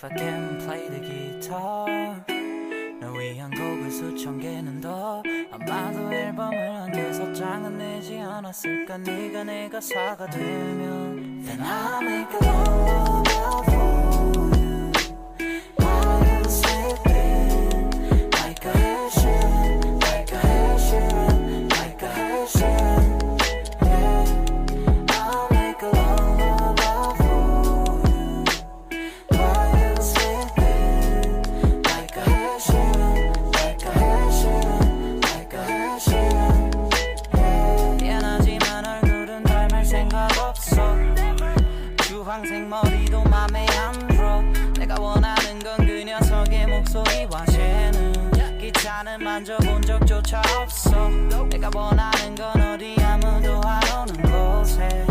if I can play the guitar 널 위한 곡을 수천 개는 더 아마도 앨범을 한 6장은 내지 않았을까 네가 내 가사가 되면 Then I'll make a lullaby for you while you're sleeping like a Haitian, like a Haitian, like a Haitian. Yeah, I'll make a lullaby for you while you're sleeping like a Haitian, like a Haitian, like a Haitian. Yeah, 미안하지만 얼굴은 닮을 생각 없어 주황색 머리도 맘에 안 들어 내가 원하는 건 그 녀석의 목소리와 재능 기타는 만져본 적조차 없어 내가 원하는 건 어디 아무도 안 오는 곳에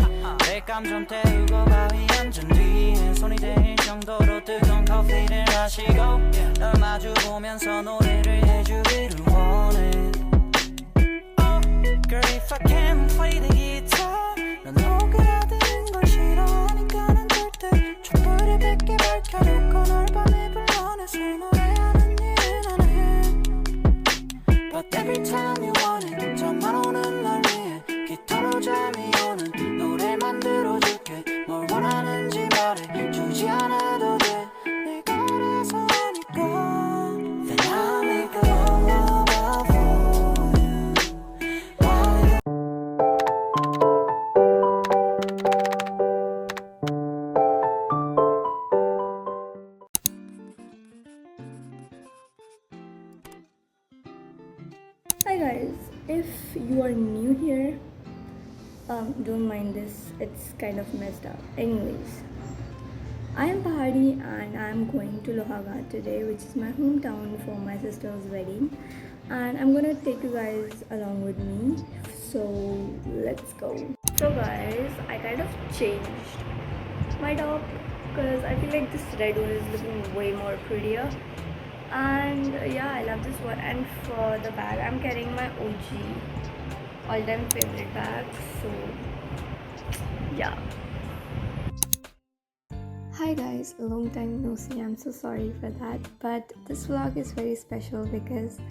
렉감 좀 태우고 바위 앉은 뒤에 손이 대일 정도로 뜨거운 커피를 마시고 널 마주보면서 노래를 해주기를 원해 Girl if I can't play the guitar 넌 오그라드는 걸 싫어하니까는 절대 촛불을 100개 밝혀놓고 널 밤에 불러내서 노래하는 일은 안 해 But every time you want it 잠만 오는 날 위해 기타로 잠이 오는 노래 만들어줄게 뭘 원하는지 말해주지 않아도 돼 내가 알아서 하니까 Then I'll make a lullaby for you while you Hi guys, if you are new here, don't mind this, it's kind of messed up. Anyways, I am Pahadi and I am going to Lohagarh today, which is my hometown for my sister's wedding, and I'm gonna take you guys along with me. So let's go. So guys, I kind of changed my top because I feel like this red one is looking way more prettier. And yeah, I love this one. And for the bag, I'm carrying my OG all-time favorite bag. So yeah. Hi guys, a long time no see. I'm so sorry for that. But this vlog is very special because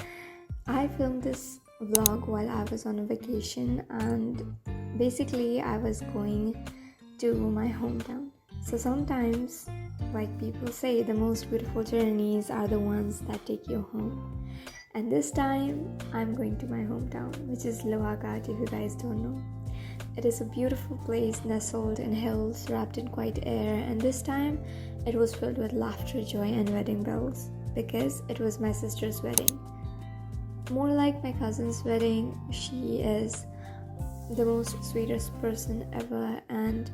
I filmed this vlog while I was on a vacation, and basically I was going to my hometown. So sometimes, like people say, the most beautiful journeys are the ones that take you home. And this time, I'm going to my hometown, which is Lohagarh, if you guys don't know. It is a beautiful place nestled in hills, wrapped in quiet air, and this time, it was filled with laughter, joy, and wedding bells, because it was my sister's wedding. More like my cousin's wedding. She is the most sweetest person ever, and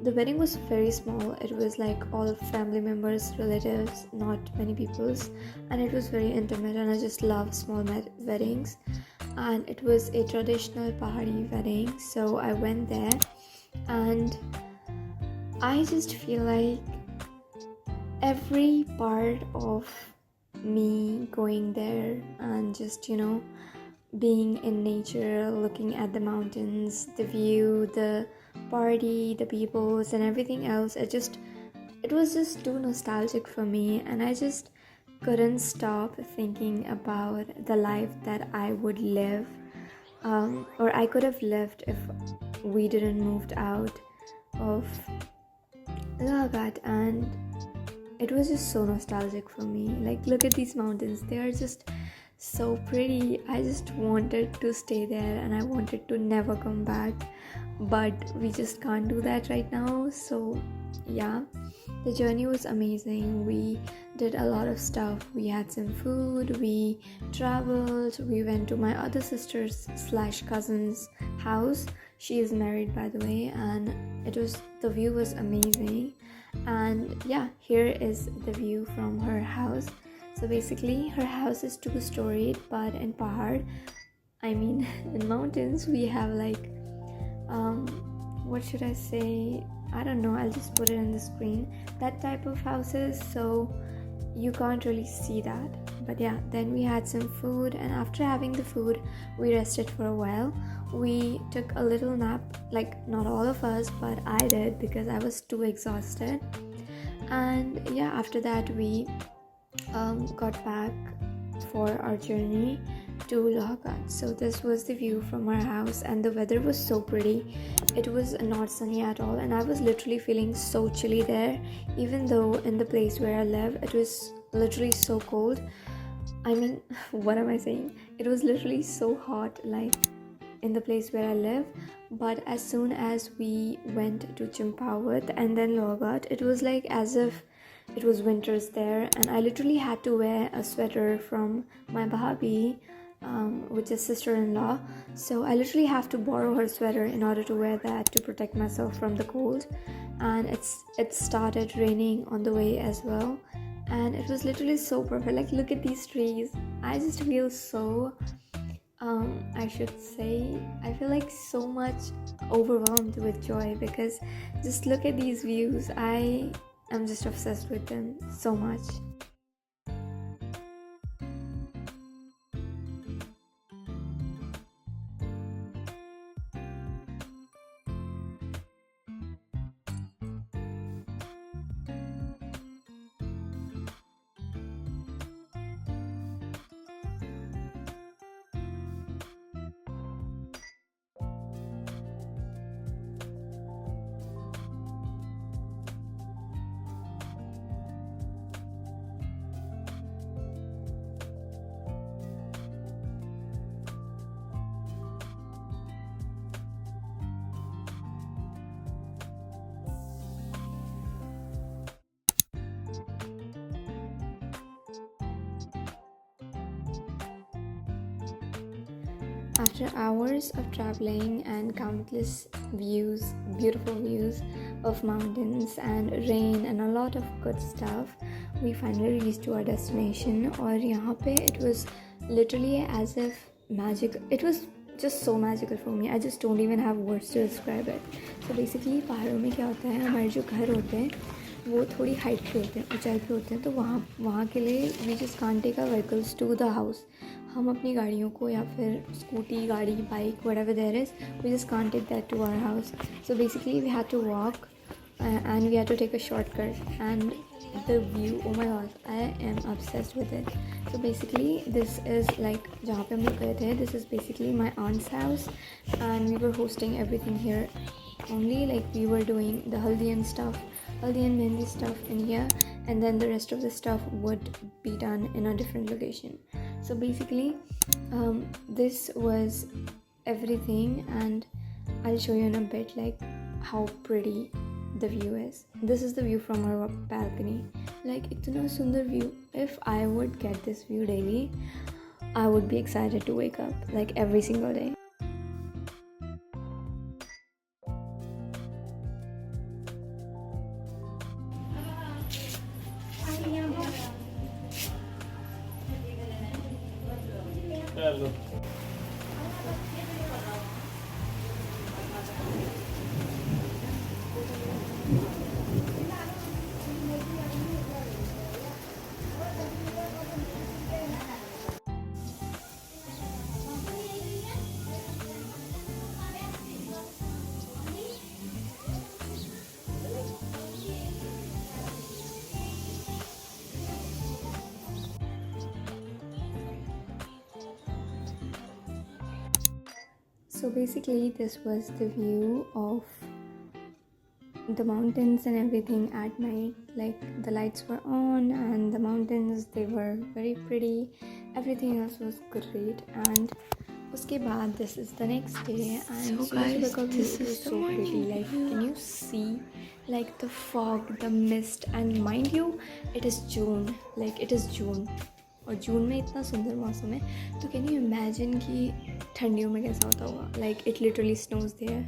the wedding was very small. It was like all family members, relatives, not many people's, and it was very intimate, and I just love small weddings. And it was a traditional Pahadi wedding, so I went there, and I just feel like every part of me going there and just being in nature, looking at the mountains, the view, the party, the peoples, and everything else, it was just too nostalgic for me, and I just couldn't stop thinking about the life that I would live, or I could have lived if we didn't moved out of Lohagarh. And it was just so nostalgic for me. Like, look at these mountains, they are just so pretty. I just wanted to stay there, and I wanted to never come back, but we just can't do that right now. So yeah, the journey was amazing. We did a lot of stuff. We had some food, we traveled, we went to my other sister's / cousin's house. She is married, by the way, and the view was amazing. And yeah, here is the view from her house. So basically, her house is 2-storied, but in Pahad, in mountains, we have like, what should I say? I don't know, I'll just put it on the screen. That type of houses, so you can't really see that. But yeah, then we had some food, and after having the food, we rested for a while. We took a little nap, like not all of us, but I did because I was too exhausted. And yeah, after that we got back for our journey to Lohagat. So this was the view from our house, and the weather was so pretty. It was not sunny at all, and I was literally feeling so chilly there, even though in the place where I live it was literally so cold. I mean, what am I saying? It was literally so hot, like in the place where I live. But as soon as we went to Champawat and then Lohagat, it was like as if it was winters there, and I literally had to wear a sweater from my bhabi, which is sister-in-law. So I literally have to borrow her sweater in order to wear that to protect myself from the cold. And it started raining on the way as well, and it was literally so perfect. Like, look at these trees. I just feel so I should say, I feel like so much overwhelmed with joy, because just look at these views. I am just obsessed with them so much. After hours of traveling and countless views, beautiful views of mountains and rain and a lot of good stuff, we finally reached to our destination. और यहाँ पे it was literally as if magic. It was just so magical for me. I just don't even have words to describe it. So basically पहाड़ों में क्या होता है, हमारे जो घर होते हैं वो थोड़ी हाइट पे होते हैं, ऊंचाई पे होते हैं, तो वहाँ के लिए we just can't take a vehicles to the house. हम अपनी गाड़ियों को या फिर स्कूटी, गाड़ी, bike, whatever there is, we just can't take that to our house. So basically we had to walk and we had to take a shortcut, and the view, oh my god, I am obsessed with it. So basically this is like जहाँ पे हम लोग गए थे, this is basically my aunt's house, and we were hosting everything here only. Like, we were doing the haldi and stuff, haldi and mehndi stuff in here, and then the rest of the stuff would be done in a different location. So basically this was everything, and I'll show you in a bit like how pretty the view is. This is the view from our balcony. Like, itna sundar view. If I would get this view daily, I would be excited to wake up like every single day. Hello. So basically this was the view of the mountains and everything at night. Like, the lights were on and the mountains, they were very pretty. Everything else was great. And uske baad, this is the next day, and so guys, this is so pretty. Like, can you see like the fog, the mist, and mind you, it is June. Like, it is June, और जून में इतना सुंदर मौसम है, तो can you imagine कि ठंडियों में कैसा होता होगा. Like, it literally snows there.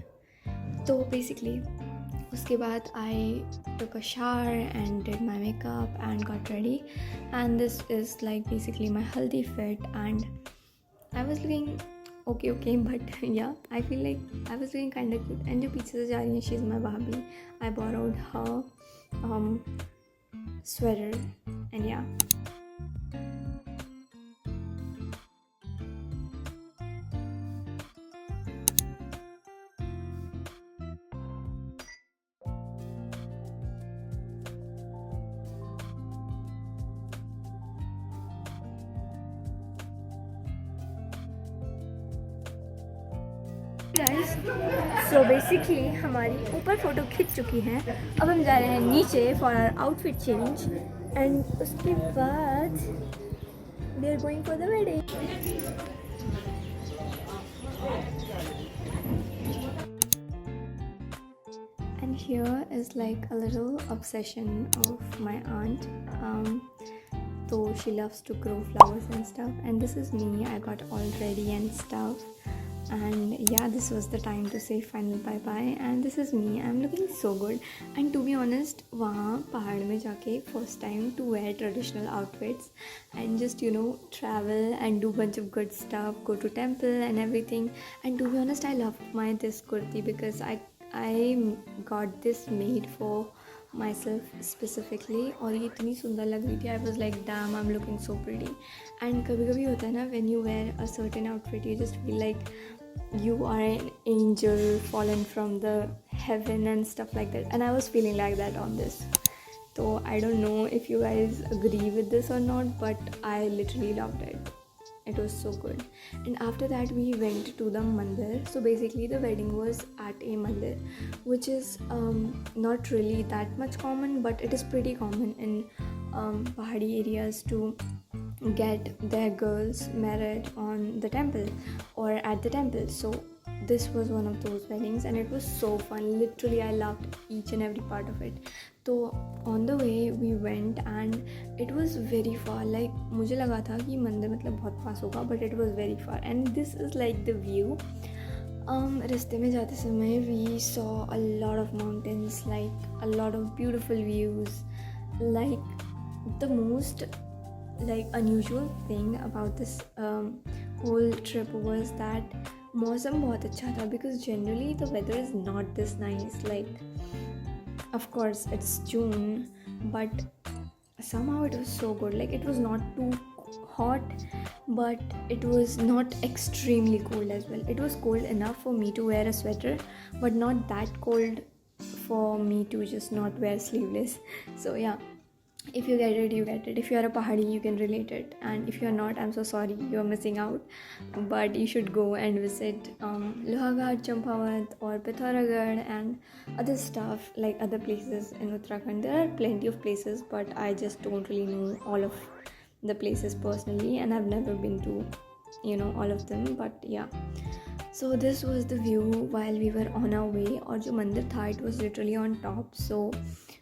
तो बेसिकली उसके बाद आई took a shower and did my makeup and got ready, and this is like basically my haldi fit, and I was looking okay, but yeah, I feel like I was looking kind of cute. And जो पीछे से जा रही है, she's my bhabhi. I borrowed her sweater, and yeah. Guys, so basically हमारी ऊपर photo खिंच चुकी हैं. अब हम जा रहे हैं नीचे for our outfit change and उसके बाद we are going for the wedding. And here is like a little obsession of my aunt. So she loves to grow flowers and stuff, and this is me. I got all ready and stuff, and yeah, this was the time to say final bye bye. And this is me. I'm looking so good. And to be honest, वहाँ पहाड़ में जाके first time to wear traditional outfits and just travel and do bunch of good stuff, go to temple and everything. And to be honest, I loved my this kurti because I got this made for myself specifically और ये इतनी सुंदर लग रही थी. I was like damn, I'm looking so pretty. And कभी कभी होता है ना, when you wear a certain outfit you just feel like you are an angel fallen from the heaven and stuff like that, and I was feeling like that on this. So I don't know if you guys agree with this or not, but I literally loved it. It was so good. And after that we went to the mandir. So basically the wedding was at a mandir, which is not really that much common, but it is pretty common in pahadi areas to get their girls married on the temple or at the temple. So this was one of those weddings and it was so fun. Literally I loved each and every part of it. तो on the way we went and it was very far. Like मुझे लगा था कि मंदिर मतलब बहुत पास होगा, but it was very far. And this is like the view. रास्ते में जाते समय we saw a lot of mountains, like a lot of beautiful views. Like the most like unusual thing about this whole trip was that मौसम बहुत अच्छा था, because generally the weather is not this nice. Like of course it's June, but somehow it was so good. Like it was not too hot, but it was not extremely cold as well. It was cold enough for me to wear a sweater, but not that cold for me to just not wear sleeveless. So yeah, if you get it, you get it. If you are a pahadi, you can relate it, and if you are not, I'm so sorry, you are missing out. But you should go and visit Lohagarh, Champawat or Pithoragarh and other stuff, like other places in Uttarakhand. There are plenty of places, but I just don't really know all of the places personally, and I've never been to all of them. But yeah, so this was the view while we were on our way. और जो मंदिर था, it was literally on top, so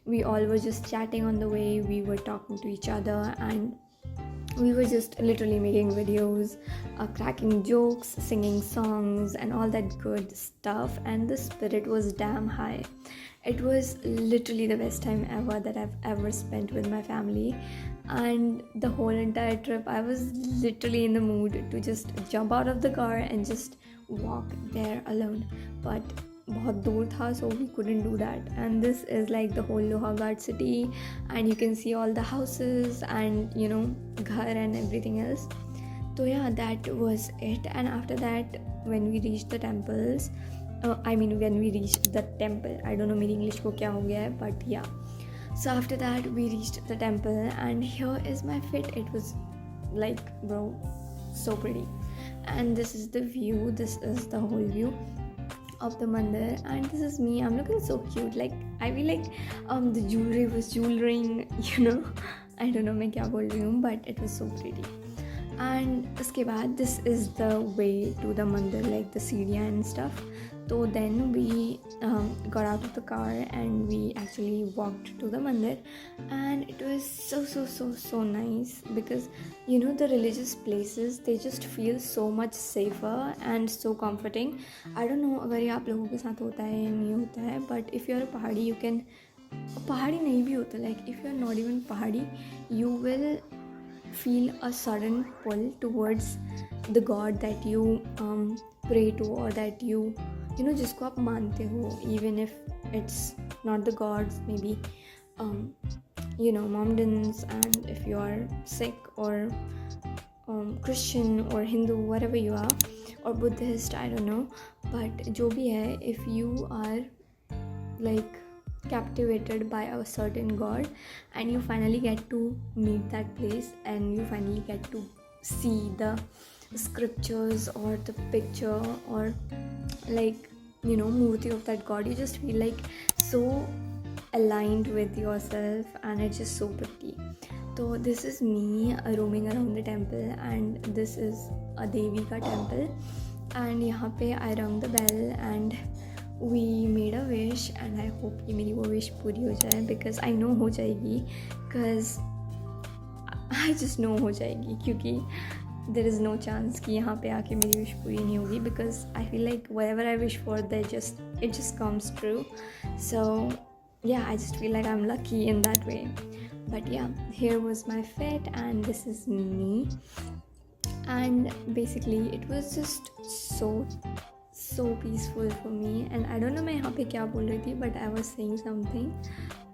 we all were just chatting on the way. We were talking to each other and we were just literally making videos, cracking jokes, singing songs and all that good stuff, and the spirit was damn high. It was literally the best time ever that I've ever spent with my family, and the whole entire trip I was literally in the mood to just jump out of the car and just walk there alone, but बहुत दूर था, so we couldn't do that. And this is like the whole Lohagarh city, and you can see all the houses and ghar and everything else. So yeah, that was it. And after that, when we reached the temples, when we reached the temple, I don't know मेरी English को क्या हो गया है, but yeah. So after that we reached the temple, and here is my fit. It was like, bro, so pretty. And this is the view. This is the whole view of the mandir, and this is me. I'm looking so cute. Like I feel like the jewelry was jewelrying, I don't know मैं क्या बोल रही हूँ, but it was so pretty. And उसके बाद this is the way to the mandir, like the सीढ़ियाँ and stuff. So then we got out of the car and we actually walked to the mandir, and it was so nice, because the religious places, they just feel so much safer and so comforting. I don't know अगर ये आप लोगों के साथ होता है या नहीं होता है, but if you're a pahadi, you can pahadi नहीं भी होता, like if you're not even pahadi, you will feel a sudden pull towards the god that you pray to, or that you जिसको आप मानते हो, even if it's not the gods, maybe mountains. And if you are Sikh or Christian or Hindu, whatever you are, or Buddhist, I don't know, but जो भी है, if you are like captivated by a certain god and you finally get to meet that place, and you finally get to see the scriptures or the picture or like, you know, murti of that god. You just feel like so aligned with yourself, and it's just so pretty. So this is me roaming around the temple, and this is a Devi ka temple, and यहाँ पे I rang the bell and we made a wish, and I hope कि मेरी वो wish पूरी हो जाए, because I know हो जाएगी, because I just know हो जाएगी, क्योंकि there is no chance कि यहाँ पे आके मेरी wish पूरी नहीं होगी, because I feel like whatever I wish for, it just comes true. So yeah, I just feel like I'm lucky in that way. But yeah, here was my fit, and this is me. And basically it was just so peaceful for me. And I don't know मैं यहाँ पे क्या बोल रही थी, but I was saying something.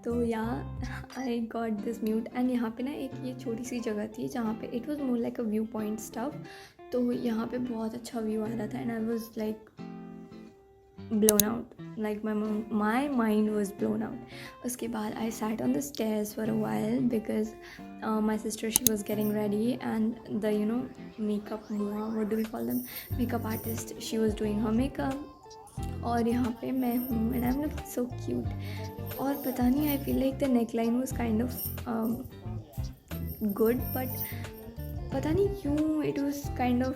तो yeah, I got this mute. and यहाँ पे ना एक ये छोटी सी जगह थी जहाँ पे it was more like a view point stuff. तो यहाँ पे बहुत अच्छा व्यू आ रहा था, and I was like blown out, like my mind was blown out. उसके बाद I sat on the stairs for a while, because my sister, she was getting ready, and the, you know, makeup mua, what do we call them, makeup artist, she was doing her makeup. और यहाँ पे मैं हूँ, and I'm looking so cute. और पता नहीं, I feel like the neckline was kind of good, but पता नहीं क्यों it was kind of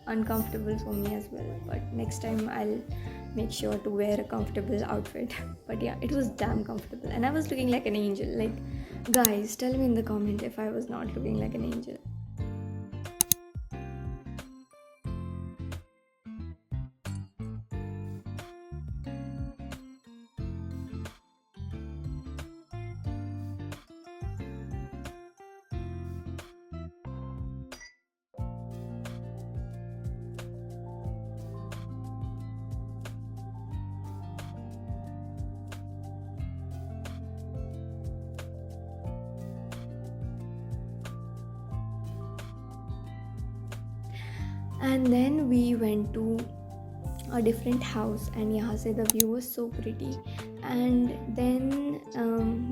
uncomfortable for me as well. But next time I'll make sure to wear a comfortable outfit. But yeah, it was damn comfortable, and I was looking like an angel. Like, guys, tell me in the comment if I was not looking like an angel. And then we went to a different house, and यहाँ से the view was so pretty. And then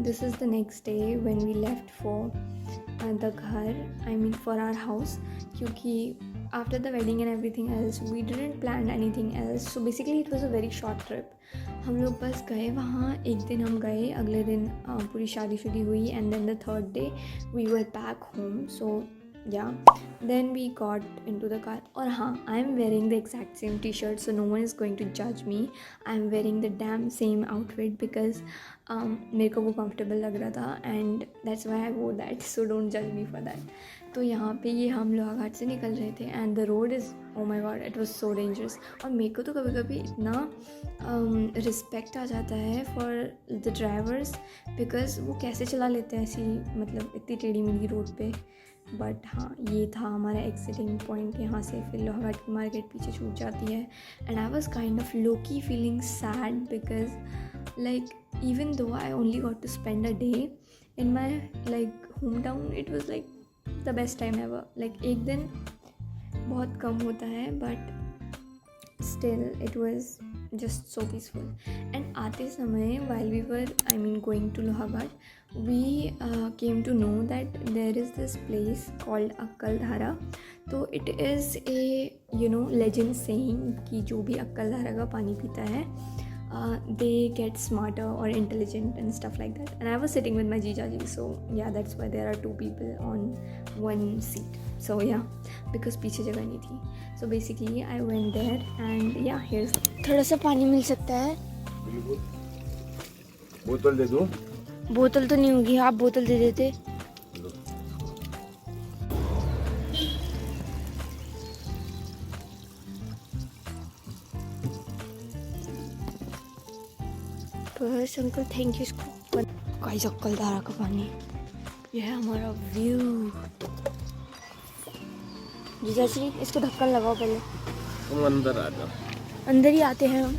this is the next day when we left for the घर, I mean for our house, क्योंकि after the wedding and everything else we didn't plan anything else. So basically it was a very short trip. हम लोग बस गए वहाँ, एक दिन हम गए, अगले दिन पूरी शादी हुई, and then the third day we were back home. So yeah, then we got into the car. और हाँ, I'm wearing the exact same t-shirt, so no one is going to judge me. I'm wearing the damn same outfit because मेरे को वो comfortable लग रहा था, and that's why I wore that, so don't judge me for that. तो यहाँ पे ये हम लोहाघाट से निकल रहे थे, and the road is, oh my god, it was so dangerous. और मेरे को तो कभी कभी इतना रिस्पेक्ट आ जाता है फॉर द ड्राइवर्स, बिकॉज वो कैसे चला लेते हैं ऐसी, मतलब इतनी टेढ़ी मेढ़ी रोड पे. बट हाँ, ये था हमारा एग्जिटिंग पॉइंट. यहाँ से फिर लोहाघाट की मार्केट पीछे छूट जाती है, and I was kind of Loki feeling sad, because like even though I only got to spend a day in my like hometown, it was like the best time ever. Like एक दिन बहुत कम होता है, but still it was just so peaceful. And आते समय while we were going to Lohagarh, we came to know that there is this place called Akkaldhara. तो it is a legend saying कि जो भी अक्कलधारा का पानी पीता है, they get smarter or intelligent and stuff like that. And I was sitting with my jijaji, so yeah, that's why there are two people on one seat. So yeah, because पीछे जगह नहीं थी. So basically I went there, and yeah, here's थोड़ा सा पानी मिल सकता है. बोतल दे दूं? बोतल तो नहीं होगी, आप बोतल दे देते. बस अंकल, थैंक यू. इसको गाइस, अक्कलधारा का पानी, ये है हमारा व्यू. जीजाजी, इसको ढक्कन लगाओ पहले. तुम अंदर आ जाओ. अंदर ही आते हैं हम.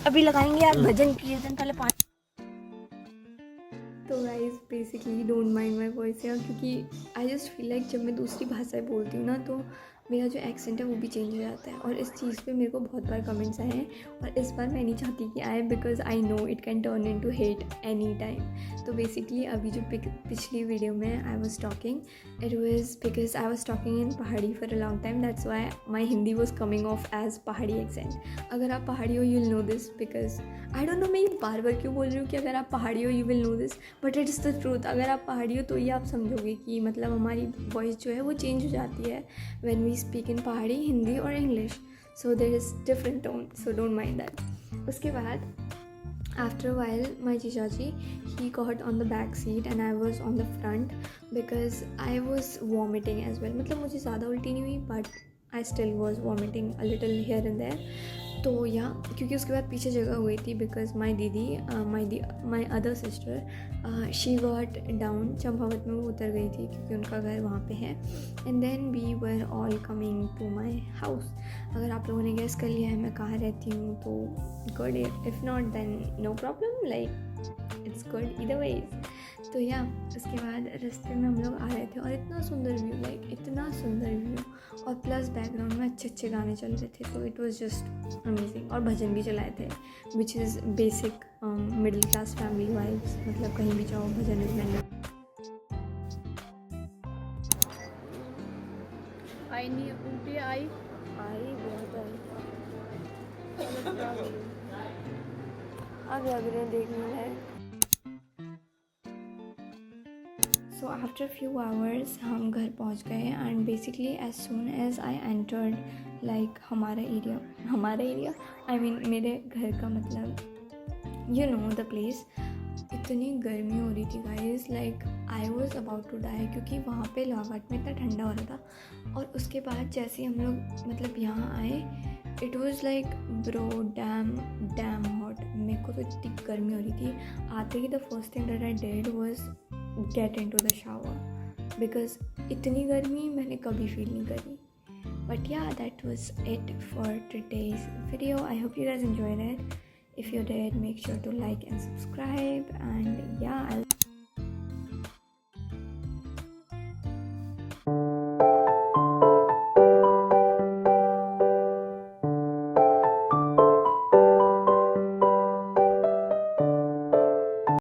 अभी लगाएंगे यार, भजन कीर्तन, पहले पानी. तो guys, basically don't mind my voice यार, क्योंकि आई जस्ट फील लाइक जब मैं दूसरी भाषाएं बोलती हूँ ना, तो मेरा जो एक्सेंट है वो भी चेंज हो जाता है। और इस चीज़ पे मेरे को बहुत बार कमेंट्स आए हैं, और इस बार मैं नहीं चाहती कि आए, because I know it can turn into hate any time. तो बेसिकली अभी जो पिछली वीडियो में I was talking, it was because I was talking in Pahari for a long time, that's why my Hindi was coming off as Pahari accent. अगर आप पहाड़ी हो, you will know this, because I don't know मैं ये बार बार क्यों बोल रही हूँ कि अगर आप पहाड़ी हो you will know this, but it is the truth. अगर आप पहाड़ी हो तो ये आप समझोगे कि मतलब हमारी वॉइस जो है वो चेंज हो जाती है when we speak in Pahadi, Hindi और English. So there is different tone, so don't mind that. उसके बाद after a while my jijaji, he got on the back seat and I was on the front because I was vomiting as well. मतलब मुझे ज़्यादा उल्टी नहीं हुई, but I still was vomiting a little here and there. तो या क्योंकि उसके बाद पीछे जगह हुई थी, बिकॉज माई दीदी, my other sister, she got down, Champawat में वो उतर गई थी क्योंकि उनका घर वहाँ पे है। And then we were all coming to my house. अगर आप लोगों ने गेस कर लिया है मैं कहाँ रहती हूँ तो good, if not then no problem, like it's good either ways. तो या उसके बाद रास्ते में हम लोग आ रहे थे और इतना सुंदर व्यू, लाइक इतना सुंदर व्यू, और प्लस बैकग्राउंड में अच्छे अच्छे गाने चल रहे थे, तो इट वाज जस्ट अमेजिंग। और भजन भी चलाए थे, which is basic middle class family vibes, मतलब कहीं भी जाओ भजन उजन। आई नहीं उल्टी आई बहुत आगे आगे देखने लायक। सो आफ्टर फ्यू आवर्स हम घर पहुंच गए, and basically as soon as I entered like हमारा एरिया आई मीन मेरे घर का मतलब यू नो द प्लेस, इतनी गर्मी हो रही थी guys, like I was about to die, क्योंकि वहाँ पे लोहाघाट में इतना ठंडा हो रहा था। और उसके बाद जैसे ही हम लोग मतलब यहाँ आए, it was like bro damn hot. मेरे को तो इतनी गर्मी हो रही थी, आते ही the first thing that I did was get into the shower, because इतनी गर्मी मैंने कभी फील नहीं करी। But yeah that was it for today's video. I hope you guys enjoyed it. If you did, make sure to like and subscribe, and yeah, I'll